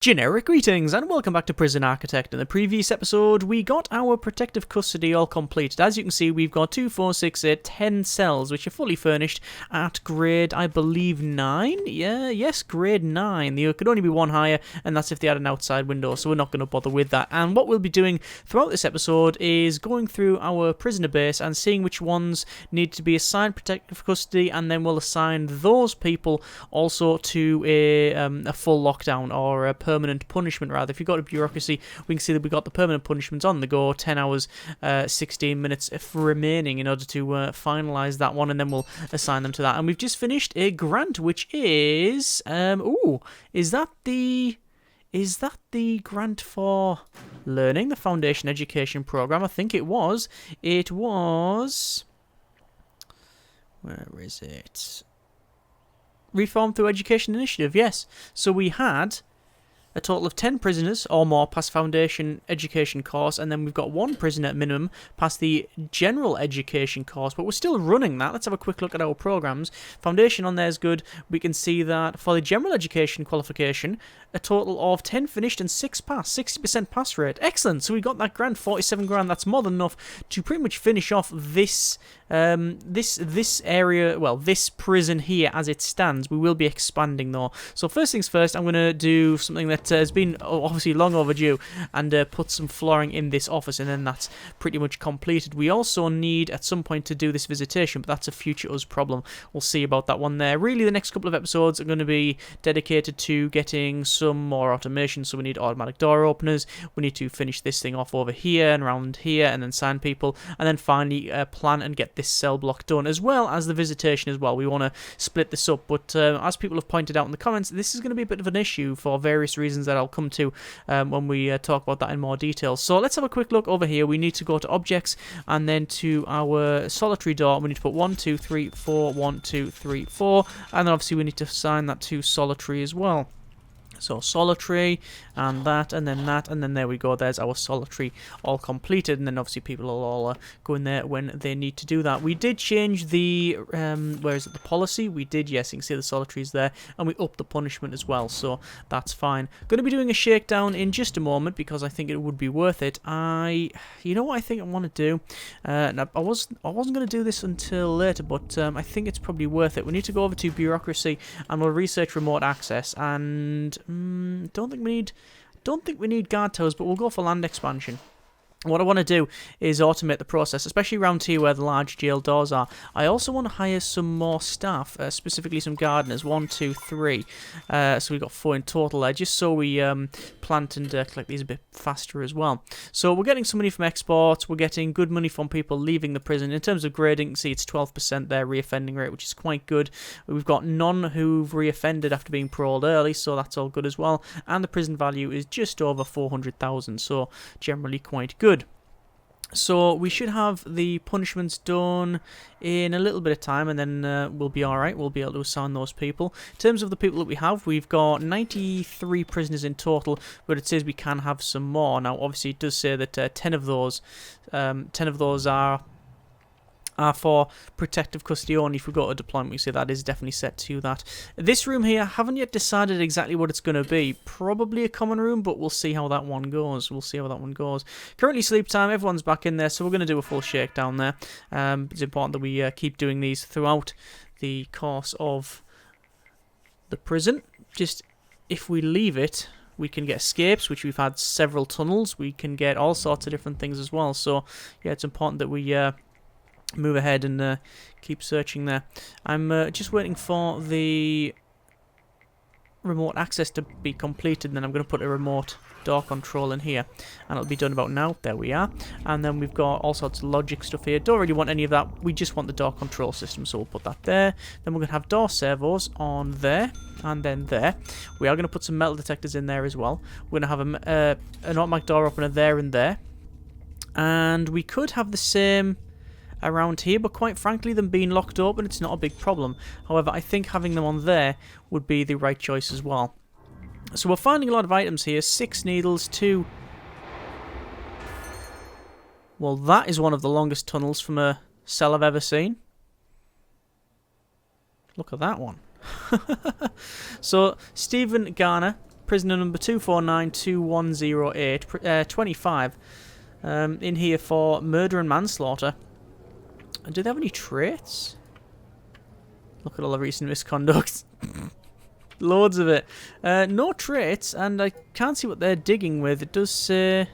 Generic greetings and welcome back to Prison Architect. In the previous episode, we got our protective custody all completed. As you can see, we've got 2, 4, 6, 8, 10 cells, which are fully furnished at grade, I believe, 9? Yes, grade 9. There could only be one higher, and that's if they had an outside window, so we're not going to bother with that. And what we'll be doing throughout this episode is going through our prisoner base and seeing which ones need to be assigned protective custody, and then we'll assign those people also to a full lockdown or a permanent punishment, rather. If you've got a bureaucracy, we can see that we've got the permanent punishments on the go, 10 hours, 16 minutes remaining in order to finalise that one, and then we'll assign them to that. And we've just finished a grant, which is, is that the grant for learning, the Foundation Education Programme? I think it was. It was... Where is it? Reform through Education Initiative, yes. So we had a total of 10 prisoners or more pass Foundation Education course, and then we've got 1 prisoner at minimum pass the General Education course, but we're still running that. Let's have a quick look at our programs. Foundation on there is good. We can see that for the General Education qualification, a total of 10 finished and 6 passed, 60% pass rate. Excellent. So we got that grant, 47 grand. That's more than enough to pretty much finish off this this area, well, this prison here as it stands. We will be expanding though. So first things first, I'm going to do something that has been obviously long overdue and put some flooring in this office, and then that's pretty much completed. We also need at some point to do this visitation, but that's a future us problem. We'll see about that one there. Really, the next couple of episodes are going to be dedicated to getting some more automation. So we need automatic door openers. We need to finish this thing off over here and around here, and then sign people, and then finally plan and get this cell block done, as well as the visitation as well. We want to split this up, but as people have pointed out in the comments, this is going to be a bit of an issue for various reasons that I'll come to when we talk about that in more detail. So let's have a quick look over here. We need to go to objects and then to our solitary door. We need to put 1, 2, 3, 4, 1, 2, 3, 4, and then obviously we need to assign that to solitary as well. So solitary, and then there we go. There's our solitary all completed, and then obviously people will all go in there when they need to do that. We did change the, where is it, the policy? We did, yes, you can see the solitaries there, and we upped the punishment as well, so that's fine. Going to be doing a shakedown in just a moment, because I think it would be worth it. You know what I think I want to do? Now, I wasn't going to do this until later, but I think it's probably worth it. We need to go over to bureaucracy, and we'll research remote access, and don't think we need guard towers, but we'll go for land expansion. What I want to do is automate the process, especially around here where the large jail doors are. I also want to hire some more staff, specifically some gardeners. 1, 2, 3. So we've got 4 in total there, just so we plant and collect these a bit faster as well. So we're getting some money from exports. We're getting good money from people leaving the prison. In terms of grading, you can see it's 12% there, reoffending rate, which is quite good. We've got none who've reoffended after being paroled early, so that's all good as well. And the prison value is just over 400,000, so generally quite good. So we should have the punishments done in a little bit of time, and then we'll be alright. We'll be able to assign those people. In terms of the people that we have, we've got 93 prisoners in total, but it says we can have some more. Now, obviously, it does say that 10 of those are for protective custody only. If we go to deployment, we see that is definitely set to that. This room here, I haven't yet decided exactly what it's going to be. Probably a common room, but we'll see how that one goes. Currently sleep time, everyone's back in there, so we're going to do a full shakedown there. It's important that we keep doing these throughout the course of the prison. Just, if we leave it, we can get escapes, which we've had several tunnels. We can get all sorts of different things as well. So, yeah, it's important that we move ahead and keep searching there. I'm just waiting for the remote access to be completed, and then I'm going to put a remote door control in here, and it'll be done about now. There we are. And then we've got all sorts of logic stuff here. Don't really want any of that. We just want the door control system, so we'll put that there. Then we're going to have door servos on there, and then there. We are going to put some metal detectors in there as well. We're going to have an automatic door opener there and there. And we could have the same around here, but quite frankly, them being locked open, it's not a big problem. However, I think having them on there would be the right choice as well. So we're finding a lot of items here. 6 needles, 2... Well, that is one of the longest tunnels from a cell I've ever seen. Look at that one. So, Stephen Garner prisoner number 2492108, 25, in here for murder and manslaughter. And do they have any traits? Look at all the recent misconduct. Loads of it. No traits, and I can't see what they're digging with. It does say...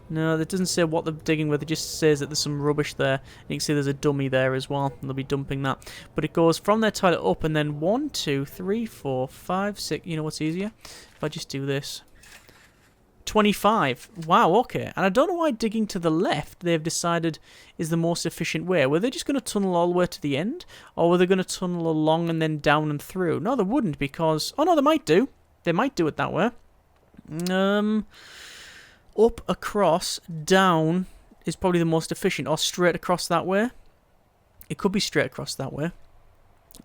No, it doesn't say what they're digging with. It just says that there's some rubbish there. And you can see there's a dummy there as well, and they'll be dumping that. But it goes from their toilet up, and then 1, 2, 3, 4, 5, 6... You know what's easier? If I just do this. 25. Wow, okay. And I don't know why digging to the left they've decided is the most efficient way. Were they just going to tunnel all the way to the end? Or were they going to tunnel along and then down and through? No, they wouldn't, because... Oh, no, they might do. They might do it that way. Up, across, down is probably the most efficient. Or straight across that way. It could be straight across that way.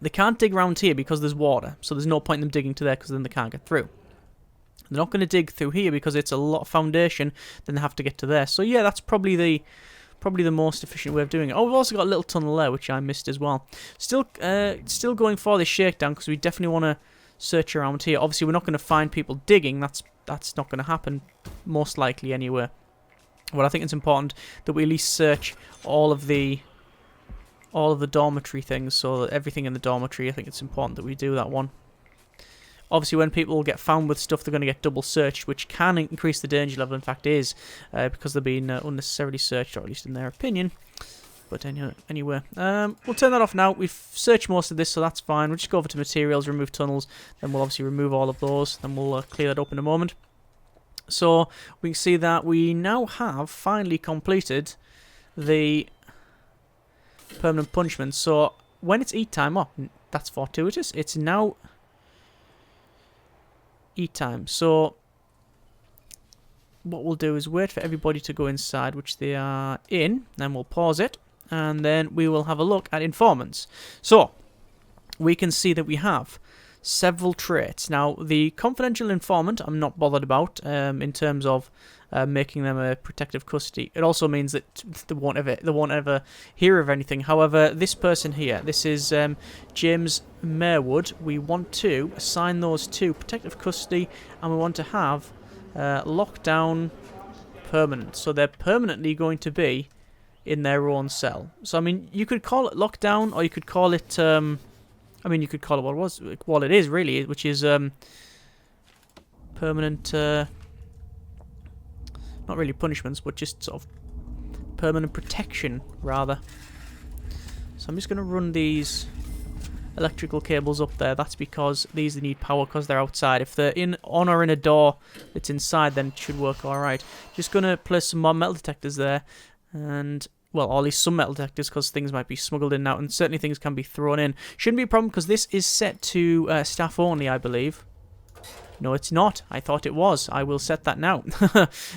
They can't dig around here because there's water. So there's no point in them digging to there because then they can't get through. They're not going to dig through here because it's a lot of foundation. Then they have to get to there. So yeah, that's probably the most efficient way of doing it. Oh, we've also got a little tunnel there, which I missed as well. Still going for this shakedown because we definitely want to search around here. Obviously, we're not going to find people digging. That's not going to happen, most likely anyway. But I think it's important that we at least search all of the dormitory things. So that everything in the dormitory, I think it's important that we do that one. Obviously, when people get found with stuff, they're going to get double searched, which can increase the danger level. In fact, is because they're being unnecessarily searched, or at least in their opinion. But anyway, we'll turn that off now. We've searched most of this, so that's fine. We'll just go over to materials, remove tunnels, then we'll obviously remove all of those. Then we'll clear that up in a moment. So we can see that we now have finally completed the permanent punishment. So when it's eat time, oh, that's fortuitous. It's now eat time. So what we'll do is wait for everybody to go inside, which they are in, then we'll pause it, and then we will have a look at informants. So we can see that we have several traits. Now, the confidential informant I'm not bothered about in terms of making them a protective custody. It also means that they won't ever hear of anything. However, this person here, this is James Merwood. We want to assign those to protective custody, and we want to have lockdown permanent. So they're permanently going to be in their own cell. So I mean, you could call it lockdown, or you could call it I mean, you could call it what it is really, which is permanent not really punishments, but just sort of permanent protection rather. So I'm just going to run these electrical cables up there. That's because these need power because they're outside. If they're on or in a door that's inside, then it should work alright. Just going to place some more metal detectors there, and well, or at least some metal detectors, because things might be smuggled in now, and certainly things can be thrown in. Shouldn't be a problem because this is set to staff only, I believe. No, it's not. I thought it was. I will set that now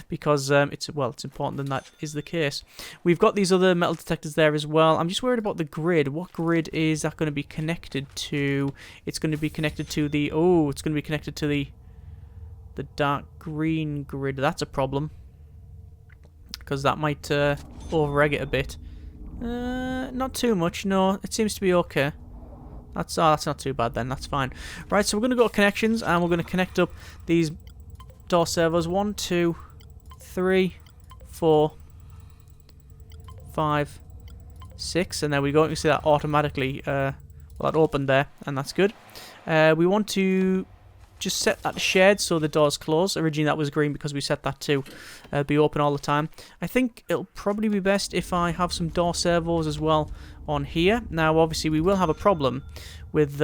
because it's important that that is the case. We've got these other metal detectors there as well. I'm just worried about the grid. What grid is that going to be connected to? It's going to be connected to the it's going to be connected to the dark green grid. That's a problem because that might over-egg it a bit. Not too much. No, it seems to be okay. That's not too bad then. That's fine. Right, so we're going to go to connections, and we're going to connect up these door servos. 1, 2, 3, 4, 5, 6, and there we go. You can see that automatically. Well, that opened there, and that's good. We want to just set that to shared so the door's closed. Originally that was green because we set that to be open all the time. I think it'll probably be best if I have some door servos as well on here. Now obviously we will have a problem with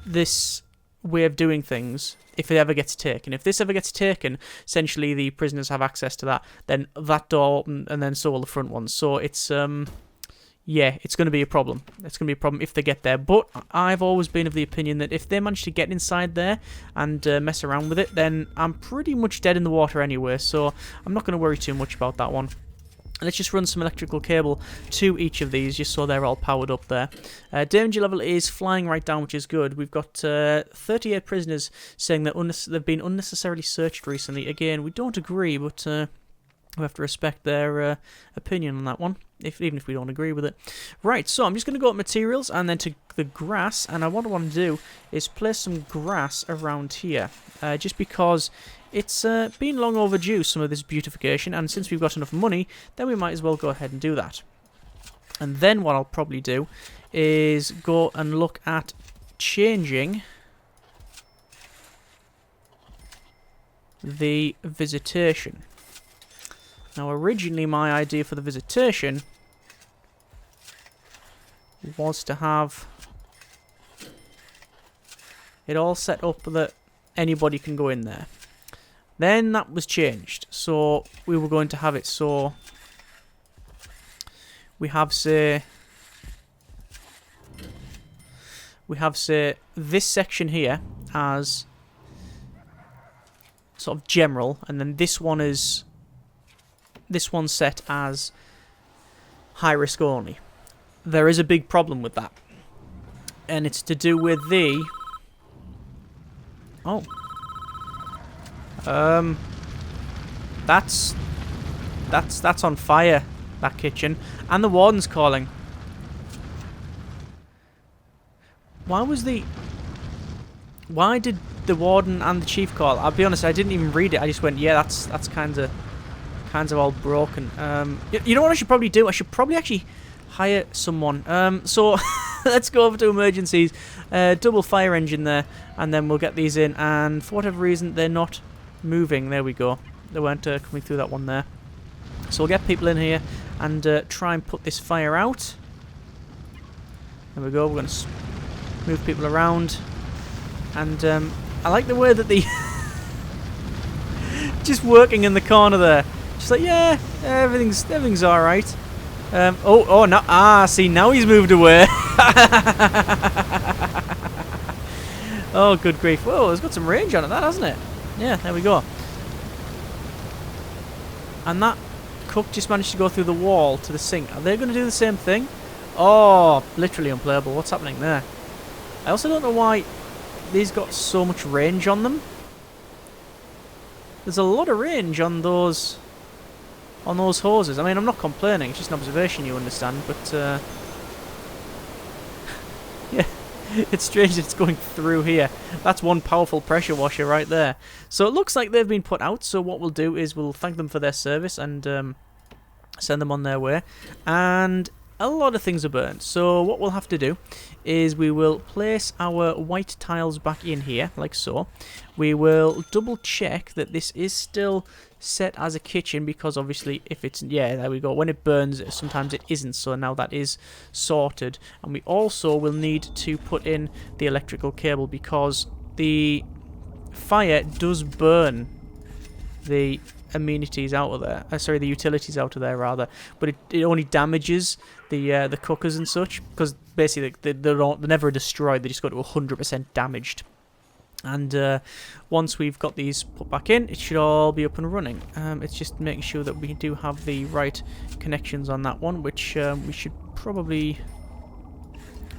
this way of doing things if it ever gets taken. If this ever gets taken, essentially the prisoners have access to that, then that door open, and then so will the front ones. So it's yeah, it's going to be a problem. It's going to be a problem if they get there. But I've always been of the opinion that if they manage to get inside there and mess around with it, then I'm pretty much dead in the water anyway. So I'm not going to worry too much about that one. Let's just run some electrical cable to each of these, just so they're all powered up there. Danger level is flying right down, which is good. We've got 38 prisoners saying that they've been unnecessarily searched recently. Again, we don't agree, but We have to respect their opinion on that one, even if we don't agree with it. Right, so I'm just going to go up materials and then to the grass, and what I want to do is place some grass around here, just because it's been long overdue, some of this beautification, and since we've got enough money, then we might as well go ahead and do that. And then what I'll probably do is go and look at changing the visitation. Now, originally my idea for the visitation was to have it all set up that anybody can go in there. Then that was changed, so we were going to have it so we have, say, this section here as sort of general, and then this one's set as high risk only. There is a big problem with that, and it's to do with the that's on fire, that kitchen, and the warden's calling. Why did the warden and the chief call? I'll be honest, I didn't even read it. I just went, yeah, that's kind of all broken. You know what I should probably do? I should probably actually hire someone. So let's go over to emergencies. Double fire engine there, and then we'll get these in. And for whatever reason, they're not moving. There we go. They weren't coming through that one there. So we'll get people in here and try and put this fire out. There we go. We're going to move people around. And I like the way that the just working in the corner there. Just like, yeah, everything's all right. Oh no! See, now he's moved away. Oh, good grief! Whoa, it's got some range on it, that hasn't it? Yeah, there we go. And that cook just managed to go through the wall to the sink. Are they going to do the same thing? Oh, literally unplayable. What's happening there? I also don't know why these got so much range on them. There's a lot of range on those hoses. I mean, I'm not complaining. It's just an observation, you understand. But yeah, it's strange that it's going through here. That's one powerful pressure washer right there. So it looks like they've been put out. So what we'll do is we'll thank them for their service and send them on their way. And a lot of things are burnt. So what we'll have to do is we will place our white tiles back in here, like so. We will double check that this is still set as a kitchen, because obviously if it's, yeah, there we go, when it burns sometimes it isn't, so now that is sorted. And we also will need to put in the electrical cable, because the fire does burn the amenities out of there, sorry, the utilities out of there rather, but it only damages the cookers and such, because basically they're never destroyed, they just go to 100% damaged. And once we've got these put back in, it should all be up and running. It's just making sure that we do have the right connections on that one, which we should probably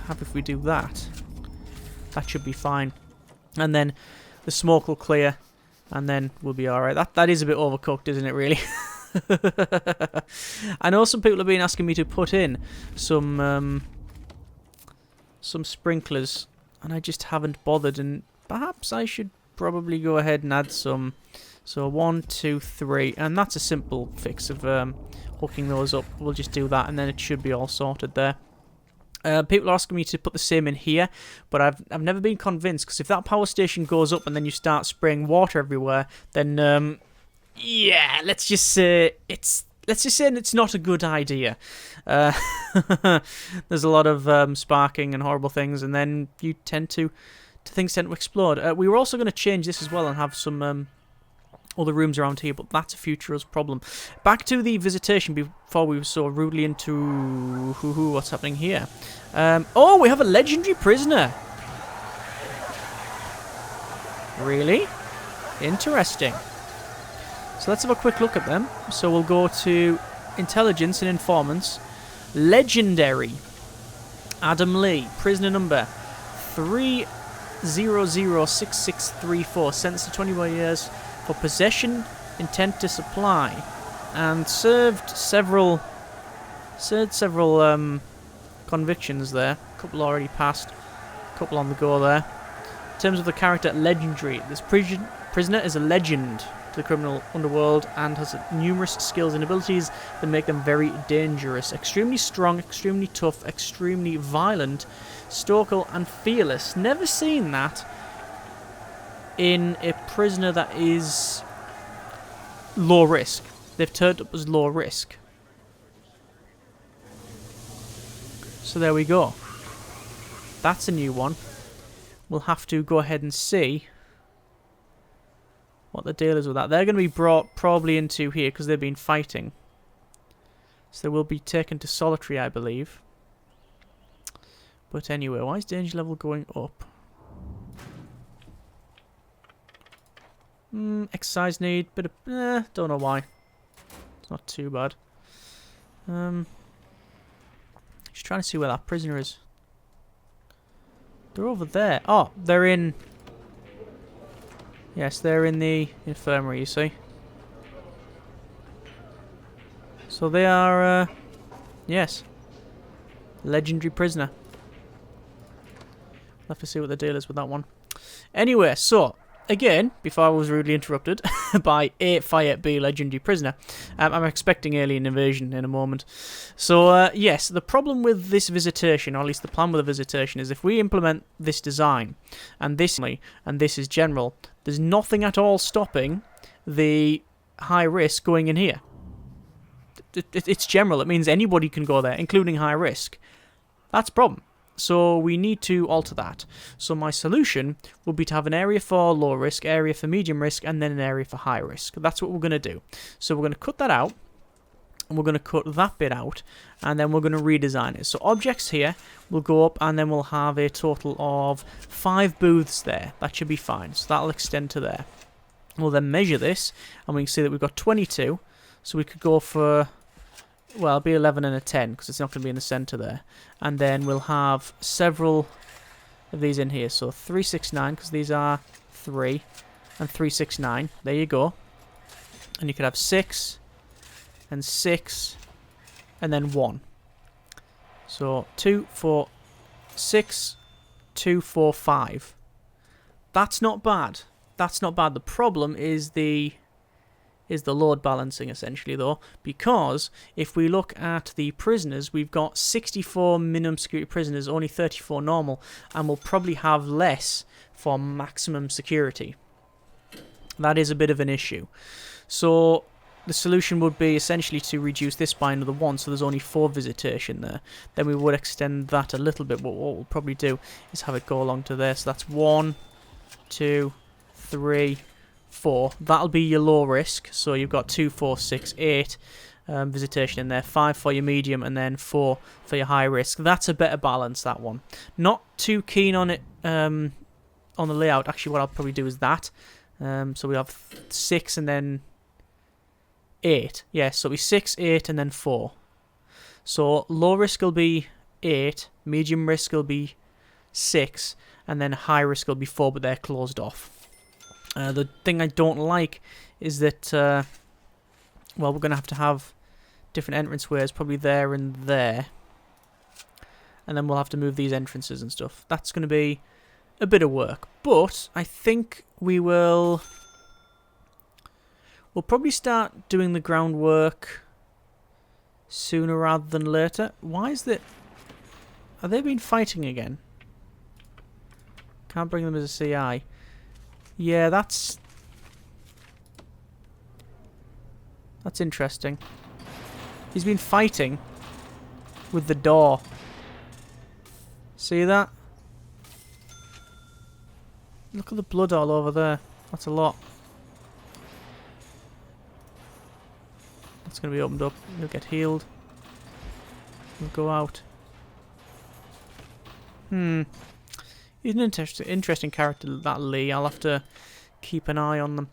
have if we do that. That should be fine. And then the smoke will clear, and then we'll be alright. That is a bit overcooked, isn't it, really? I know some people have been asking me to put in some sprinklers, and I just haven't bothered, and perhaps I should probably go ahead and add some. So 1, 2, 3, and that's a simple fix of hooking those up. We'll just do that, and then it should be all sorted there. People are asking me to put the same in here, but I've never been convinced, because if that power station goes up and then you start spraying water everywhere, then yeah, let's just say it's not a good idea. There's a lot of sparking and horrible things, and then you things tend to explode. We were also going to change this as well and have some other rooms around here, but that's a future problem. Back to the visitation before we were so rudely into what's happening here. Oh, we have a legendary prisoner. Really? Interesting. So let's have a quick look at them. So we'll go to intelligence and informants. Legendary. Adam Lee, prisoner number 3006634, sentenced to 21 years for possession, intent to supply. and served several convictions there. A couple already passed, a couple on the go there. In terms of the character, legendary. This prisoner is a legend to the criminal underworld and has numerous skills and abilities that make them very dangerous. Extremely strong, extremely tough, extremely violent, stoical and fearless. Never seen that in a prisoner that is low risk. They've turned up as low risk. So there we go. That's a new one. We'll have to go ahead and see what the deal is with that. They're going to be brought probably into here because they've been fighting. So they will be taken to solitary, I believe. But anyway, why is danger level going up? Exercise need, bit of... don't know why. It's not too bad. Just trying to see where that prisoner is. They're over there. Oh, they're in... Yes, they're in the infirmary, you see. So they are, yes. Legendary prisoner. We'll have to see what the deal is with that one. Anyway, so... Again, before I was rudely interrupted by a 5-8B legendary prisoner, I'm expecting alien invasion in a moment. So, yes, the problem with this visitation, or at least the plan with the visitation, is if we implement this design, and this is general, there's nothing at all stopping the high risk going in here. It's general. It means anybody can go there, including high risk. That's a problem. So we need to alter that. So my solution will be to have an area for low risk, area for medium risk, and then an area for high risk. That's what we're going to do. So we're going to cut that out, and we're going to cut that bit out, and then we're going to redesign it. So objects here will go up, and then we'll have a total of 5 booths there. That should be fine. So that'll extend to there. We'll then measure this, and we can see that we've got 22. So we could go for... Well, it'll be 11 and a 10 because it's not going to be in the centre there. And then we'll have several of these in here. So 369 because these are 3 and 369. There you go. And you could have 6 and 6 and then 1. So 2, 4, 6, 2, 4, 5. That's not bad. That's not bad. The problem is the load balancing, essentially, though, because if we look at the prisoners, we've got 64 minimum security prisoners, only 34 normal, and we'll probably have less for maximum security. That is a bit of an issue. So the solution would be essentially to reduce this by another 1, so there's only 4 visitation there. Then we would extend that a little bit, but what we'll probably do is have it go along to there. So that's 1, 2, 3, 4. That'll be your low risk. So you've got 2, 4, 6, 8 visitation in there. 5 for your medium, and then 4 for your high risk. That's a better balance, that one. Not too keen on it on the layout. Actually, what I'll probably do is that. So we have 6 and then 8. Yes, so it'll be 6, 8, and then 4. So low risk will be 8, medium risk will be 6, and then high risk will be 4, but they're closed off. The thing I don't like is that, well, we're going to have different entranceways, probably there and there. And then we'll have to move these entrances and stuff. That's going to be a bit of work. But I think we'll probably start doing the groundwork sooner rather than later. Why is that? Have they been fighting again? Can't bring them as a CI. Yeah, that's interesting. He's been fighting with the door. See that? Look at the blood all over there. That's a lot. That's going to be opened up. He'll get healed. He'll go out. He's an interesting character, that Lee. I'll have to keep an eye on them.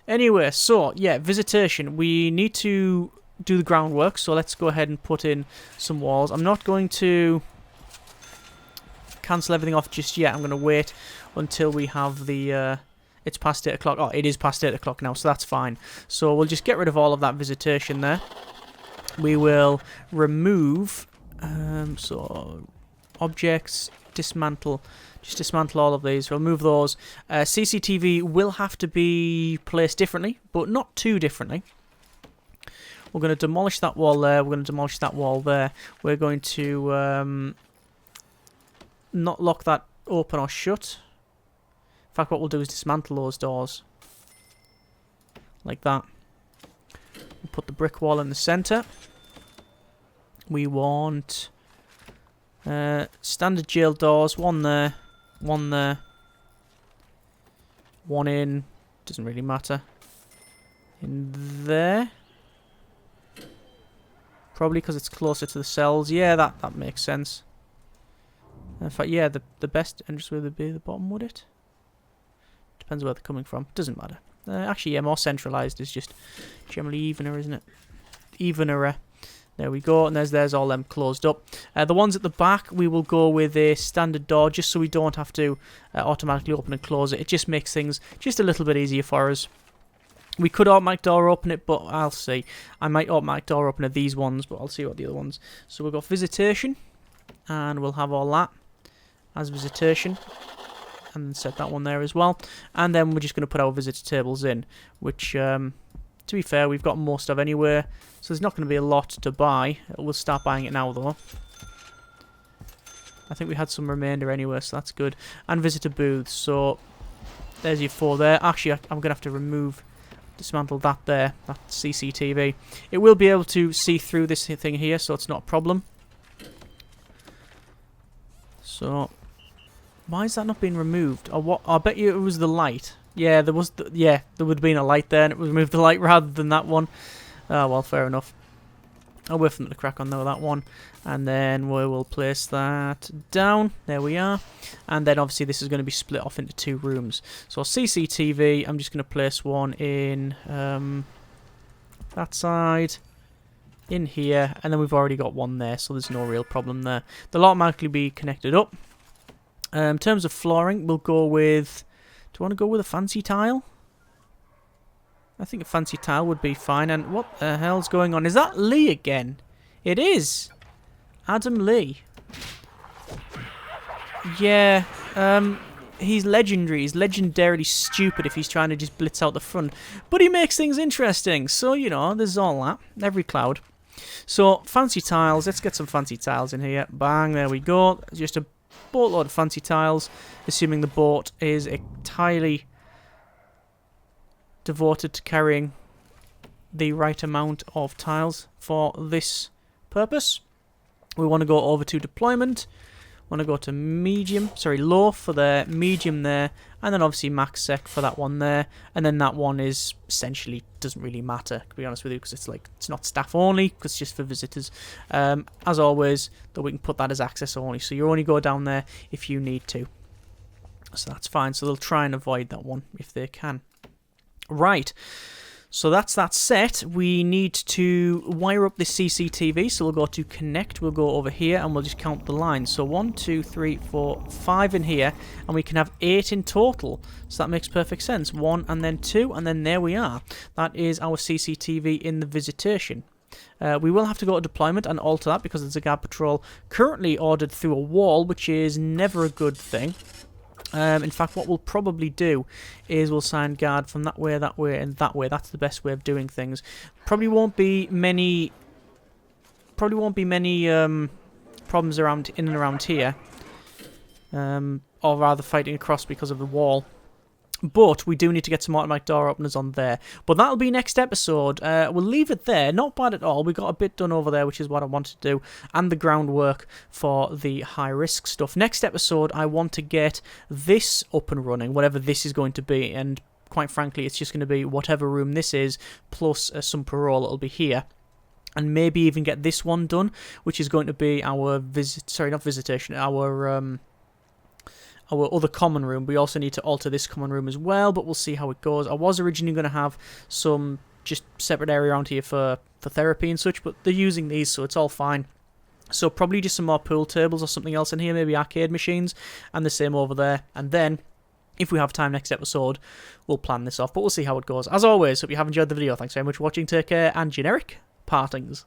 Anyway, so, yeah, visitation. We need to do the groundwork, so let's go ahead and put in some walls. I'm not going to cancel everything off just yet. I'm going to wait until we have the It's past 8 o'clock. Oh, it is past 8 o'clock now, so that's fine. So we'll just get rid of all of that visitation there. We will remove, so objects, dismantle, just dismantle all of these, remove those. CCTV will have to be placed differently, but not too differently. We're going to demolish that wall there, we're going to demolish that wall there. We're going to not lock that open or shut. In fact, what we'll do is dismantle those doors. Like that. We'll put the brick wall in the centre. We want standard jail doors, one there, one there, one in, doesn't really matter, in there. Probably because it's closer to the cells. Yeah, that makes sense. In fact, yeah, the best entrance would be the bottom, would it? Depends where they're coming from. Doesn't matter. Actually, yeah, more centralised is just generally evener, isn't it? Evener. There we go, and there's all them closed up. The ones at the back, we will go with a standard door, just so we don't have to automatically open and close it. It just makes things just a little bit easier for us. We could automatic door open it, but I'll see. I might automatic door open these ones, but I'll see what the other ones. So we've got visitation, and we'll have all that as visitation. And set that one there as well. And then we're just going to put our visitor tables in, which, to be fair, we've got most of anywhere. So there's not going to be a lot to buy. We'll start buying it now, though. I think we had some remainder anyway, so that's good. And visitor booths. So there's your 4 there. Actually, I'm going to have to dismantle that there. That CCTV. It will be able to see through this thing here, so it's not a problem. So why is that not being removed? Or what? I bet you it was the light. Yeah, there was. Yeah, there would have been a light there, and it would remove the light rather than that one. Oh, well, fair enough. I'll wait for them to crack on though that one, and then we will place that down. There we are. And then obviously this is going to be split off into 2 rooms. So CCTV, I'm just going to place one in that side, in here, and then we've already got one there, so there's no real problem there. They'll automatically be connected up. In terms of flooring, we'll go with... Do you want to go with a fancy tile? I think a fancy tile would be fine. And what the hell's going on? Is that Lee again? It is. Adam Lee. Yeah. He's legendary. He's legendarily stupid if he's trying to just blitz out the front. But he makes things interesting. So, you know, there's all that. Every cloud. So, fancy tiles. Let's get some fancy tiles in here. Bang, there we go. Just a boatload of fancy tiles, assuming the boat is entirely devoted to carrying the right amount of tiles for this purpose. We want to go over to deployment. Want to go to low for the medium there, and then obviously max sec for that one there, and then that one is essentially doesn't really matter, to be honest with you, because it's not staff only, because it's just for visitors. As always, though, we can put that as access only, so you only go down there if you need to. So that's fine. So they'll try and avoid that one if they can. Right. So that's that set. We need to wire up this CCTV, so we'll go to connect, we'll go over here, and we'll just count the lines. So 1, 2, 3, 4, 5 in here, and we can have 8 in total. So that makes perfect sense. 1 and then 2, and then there we are. That is our CCTV in the visitation. We will have to go to deployment and alter that because there's a guard patrol currently ordered through a wall, which is never a good thing. In fact, what we'll probably do is we'll sign guard from that way, and that way. That's the best way of doing things. Probably won't be many problems around in and around here, or rather fighting across because of the wall. But we do need to get some automatic door openers on there. But that'll be next episode. We'll leave it there. Not bad at all. We got a bit done over there, which is what I wanted to do. And the groundwork for the high-risk stuff. Next episode, I want to get this up and running, whatever this is going to be. And quite frankly, it's just going to be whatever room this is, plus some parole that'll be here. And maybe even get this one done, which is going to be our our other common room. We also need to alter this common room as well, but we'll see how it goes. I was originally going to have some just separate area around here for therapy and such, but they're using these, so it's all fine. So probably just some more pool tables or something else in here, maybe arcade machines, and the same over there. And then If we have time next episode, we'll plan this off, but we'll see how it goes. As always, hope you have enjoyed the video. Thanks very much for watching, take care, and generic partings.